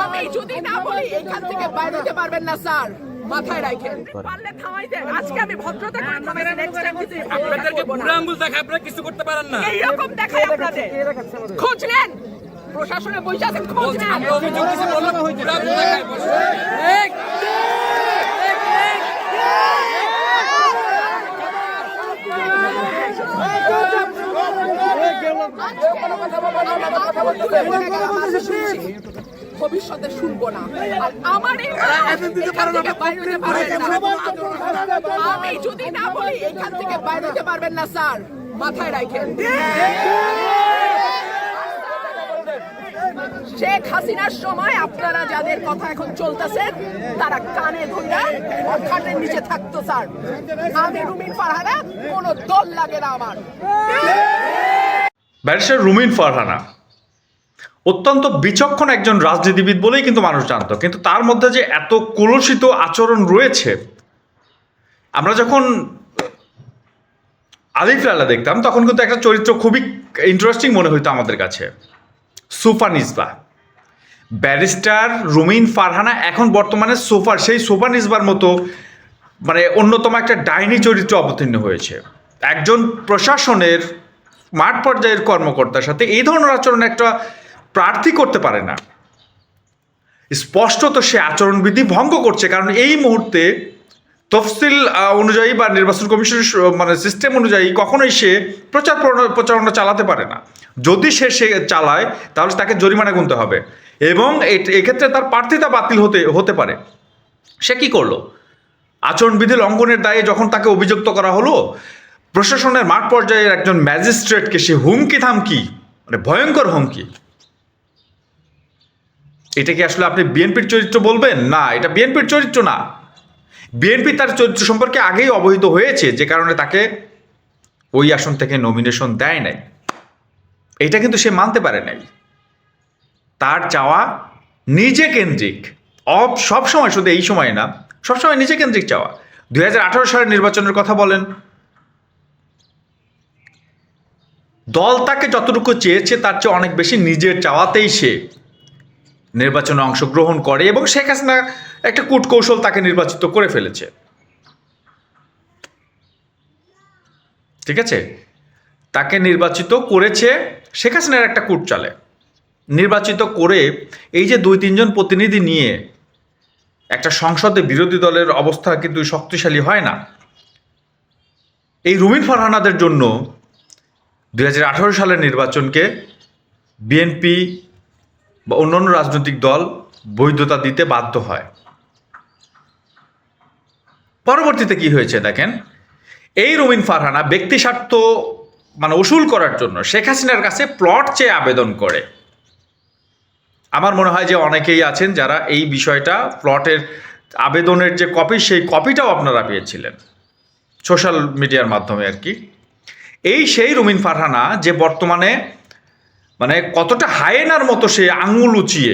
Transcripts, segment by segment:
আমি যদি না বলি এখান থেকে বাইরে যেতে পারবেন না স্যার, মাথায় রাখেন। পারলে থামাই দেন। আজকে আমি ভদ্রতা করে থামাইছি, নেক্সট টাইম কিন্তু আপনাদেরকে বুড়া আঙ্গুল দেখায় আপনারা কিছু করতে পারেন না। এই রকম দেখাই আপনাদের। খোঁজ নেন, প্রশাসনে বসে আছেন, খোঁজ নেন। আমরা অভিযোগ কিছু বললাম, বুড়া আঙ্গুল দেখায় বসে। ভবিষ্যতে শুনবো না। আর আমার আমি যদি না বলি এখান থেকে বাইরে যেতে পারবেন না স্যার, মাথায় রাখেন। শেখ হাসিনার সময় আপনারা যাদের কথা এখন চলতেছেন তারা কানে ধরে খাটের নিচে থাকতো স্যার। আমি রুমিন ফারহানা, কোনো দল লাগে না আমার। ব্যারিস্টার রুমিন ফারহানা অত্যন্ত বিচক্ষণ একজন রাজনীতিবিদ বলেই কিন্তু মানুষ জানতো, কিন্তু তার মধ্যে যে এত কলুষিত আচরণ রয়েছে, আমরা যখন আলিফ লায়লা দেখতাম তখন কিন্তু একটা চরিত্র খুবই ইন্টারেস্টিং মনে হইতো আমাদের কাছে, সোফা নিসবা। ব্যারিস্টার রুমিন ফারহানা এখন বর্তমানে সেই সোফা নিসবার মতো মানে অন্যতম একটা ডাইনি চরিত্র অবতীর্ণ হয়েছে। একজন প্রশাসনের মাঠ পর্যায়ের কর্মকর্তার সাথে এই ধরনের আচরণ একটা প্রার্থী করতে পারে না। স্পষ্টত সে আচরণবিধি ভঙ্গ করছে, কারণ এই মুহূর্তে তফসিল অনুযায়ী বা নির্বাচন কমিশনের মানে সিস্টেম অনুযায়ী কখনোই সে প্রচারণা চালাতে পারে না। যদি সে চালায় তাহলে তাকে জরিমানা গুনতে হবে এবং এক্ষেত্রে তার প্রার্থিতা বাতিল হতে পারে। সে কি করলো? আচরণবিধি লঙ্ঘনের দায়ে যখন তাকে অভিযুক্ত করা হলো, প্রশাসনের মাঠ পর্যায়ের একজন ম্যাজিস্ট্রেটকে সে হুমকি থামকি, মানে ভয়ঙ্কর হুমকি। এটা কি আসলে আপনি বিএনপির চরিত্র বলবেন? না, এটা বিএনপির চরিত্র না। বিএনপি তার চরিত্র সম্পর্কে আগেই অবহিত হয়েছে, যে কারণে তাকে ওই আসন থেকে নমিনেশন দেয় নাই। এটা কিন্তু সে মানতে পারে নাই। তার চাওয়া নিজে কেন্দ্রিক, সবসময়, শুধু এই সময় না, সবসময় নিজে কেন্দ্রিক চাওয়া। 2018 সালের নির্বাচনের কথা বলেন, দল তাকে যতটুকু চেয়েছে তার চেয়ে অনেক বেশি নিজের চাওয়াতেই সে নির্বাচনে অংশগ্রহণ করে এবং শেখ হাসিনা একটা কূটকৌশল তাকে নির্বাচিত করে ফেলেছে। ঠিক আছে, তাকে নির্বাচিত করেছে শেখ হাসিনার একটা কূট চালে। নির্বাচিত করে এই যে 2-3 জন প্রতিনিধি নিয়ে একটা সংসদে বিরোধী দলের অবস্থা কিন্তু শক্তিশালী হয় না। এই রুমিন ফারহানাদের জন্য 2018 সালের নির্বাচনকে বিএনপি বা অন্যান্য রাজনৈতিক দল বৈধতা দিতে বাধ্য হয়। পরবর্তীতে কি হয়েছে দেখেন, এই রুমিন ফারহানা ব্যক্তি স্বার্থ মানে উসুল করার জন্য শেখ হাসিনার কাছে প্লট চেয়ে আবেদন করে। আমার মনে হয় যে অনেকেই আছেন যারা এই বিষয়টা, প্লটের আবেদনের যে কপি, সেই কপিটাও আপনারা পেয়েছিলেন সোশ্যাল মিডিয়ার মাধ্যমে আর কি। সেই রুমিন ফারহানা যে বর্তমানে মানে কতটা হায়েনার মতো সে আঙুল উঁচিয়ে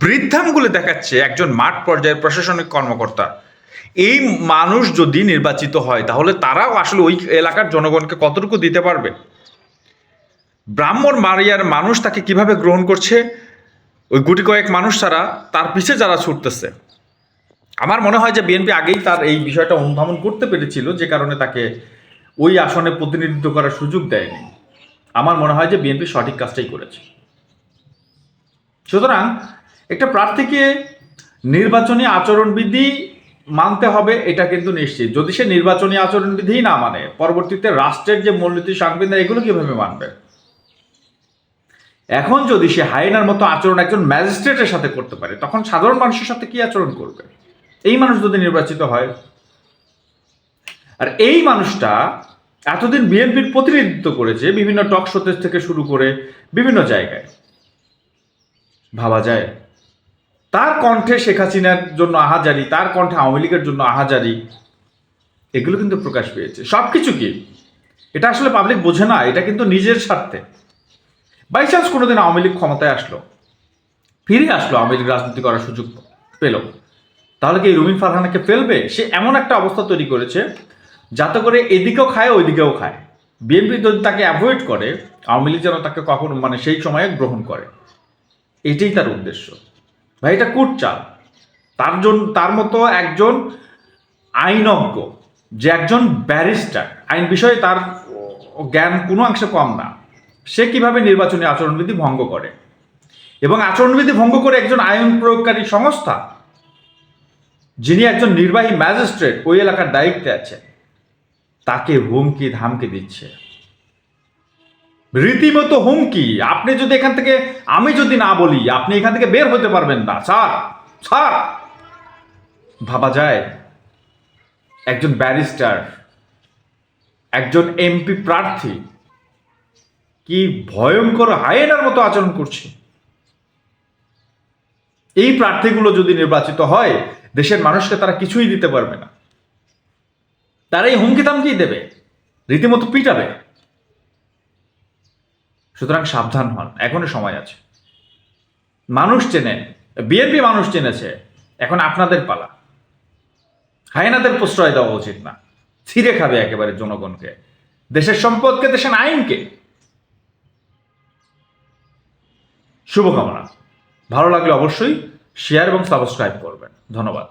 বৃদ্ধাঙ্গুলে দেখাচ্ছে একজন মাঠ পর্যায়ের প্রশাসনিক কর্মকর্তা। এই মানুষ যদি নির্বাচিত হয় তাহলে তারাও আসলে ওই এলাকার জনগণকে কতটুকু দিতে পারবে? ব্রাহ্মণ মারিয়ার মানুষ তাকে কিভাবে গ্রহণ করছে, ওই গুটি কয়েক মানুষ ছাড়া তার পিছে যারা ছুটতেছে। আমার মনে হয় যে বিএনপি আগেই তার এই বিষয়টা অনুধাবন করতে পেরেছিল, যে কারণে তাকে ওই আসনে প্রতিনিধিত্ব করার সুযোগ দেয়নি। আমার মনে হয় যে বিএনপি সঠিক কাজটাই করেছে। সুতরাং একটা প্রার্থীকে নির্বাচনী আচরণবিধি মানতে হবে, এটা কিন্তু নিশ্চিত। যদি সে নির্বাচনী আচরণবিধি না মানে, পরবর্তীতে রাষ্ট্রের যে মূলনীতি সংবিধান এগুলো কিভাবে মানবে? এখন যদি সে হায়েনার মতো আচরণ একজন ম্যাজিস্ট্রেটের সাথে করতে পারে, তখন সাধারণ মানুষের সাথে কি আচরণ করবে? এই মানুষ যদি নির্বাচিত হয়, আর এই মানুষটা এতদিন বিএনপির প্রতিনিধিত্ব করেছে বিভিন্ন টক শোতে থেকে শুরু করে বিভিন্ন জায়গায়, ভাবা যায় তার কণ্ঠে শেখ হাসিনার জন্য আহাজারি, তার কণ্ঠে আওয়ামী লীগের জন্য আহাজারি, এগুলো কিন্তু প্রকাশ পেয়েছে। সবকিছু কি এটা আসলে পাবলিক বোঝে না, এটা কিন্তু নিজের স্বার্থে। বাই চান্স কোনোদিন আওয়ামী লীগ ক্ষমতায় আসলো, ফিরে আসলো, আওয়ামী লীগ রাজনীতি করার সুযোগ পেল, তাহলে কি রুমিন ফারহানাকে ফেলবে? সে এমন একটা অবস্থা তৈরি করেছে যাতে করে এদিকেও খায় ওইদিকেও খায়। বিএনপি যদি তাকে অ্যাভয়েড করে, আওয়ামী লীগ যেন তাকে কখনো মানে সেই সময়ে গ্রহণ করে, এটাই তার উদ্দেশ্য। ভাই এটা কুটচাল। তার মতো একজন আইনজ্ঞ, যে একজন ব্যারিস্টার, আইন বিষয়ে তার জ্ঞান কোনো অংশে কম না, সে কিভাবে নির্বাচনী আচরণবিধি ভঙ্গ করে, এবং আচরণবিধি ভঙ্গ করে একজন আইন প্রয়োগকারী সংস্থা, যিনি একজন নির্বাহী ম্যাজিস্ট্রেট ওই এলাকার দায়িত্বে আছেন, তাকে হুমকি ধামকি দিচ্ছে, রীতিমতো হুমকি। আপনি যদি এখান থেকে, আমি যদি না বলি আপনি এখান থেকে বের হতে পারবেন না, স্যার স্যার। ভাবা যায় একজন ব্যারিস্টার, একজন এমপি প্রার্থী কি ভয়ঙ্কর হায়েনার মতো আচরণ করছে। এই প্রার্থীগুলো যদি নির্বাচিত হয়, দেশের মানুষকে তারা কিছুই দিতে পারবে না, তারা এই হুমকি দামকি দেবে, রীতিমতো পিটাবে। সুতরাং সাবধান হন, এখনো সময় আছে। মানুষ চেনে, বিএনপি মানুষ চেনেছে, এখন আপনাদের পালা। হায়েনাদের প্রশ্রয় দেওয়া উচিত না, ছিঁড়ে খাবে একেবারে জনগণকে, দেশের সম্পদকে, দেশের আইনকে। শুভকামনা। ভালো লাগলে অবশ্যই শেয়ার এবং সাবস্ক্রাইব করবেন। ধন্যবাদ।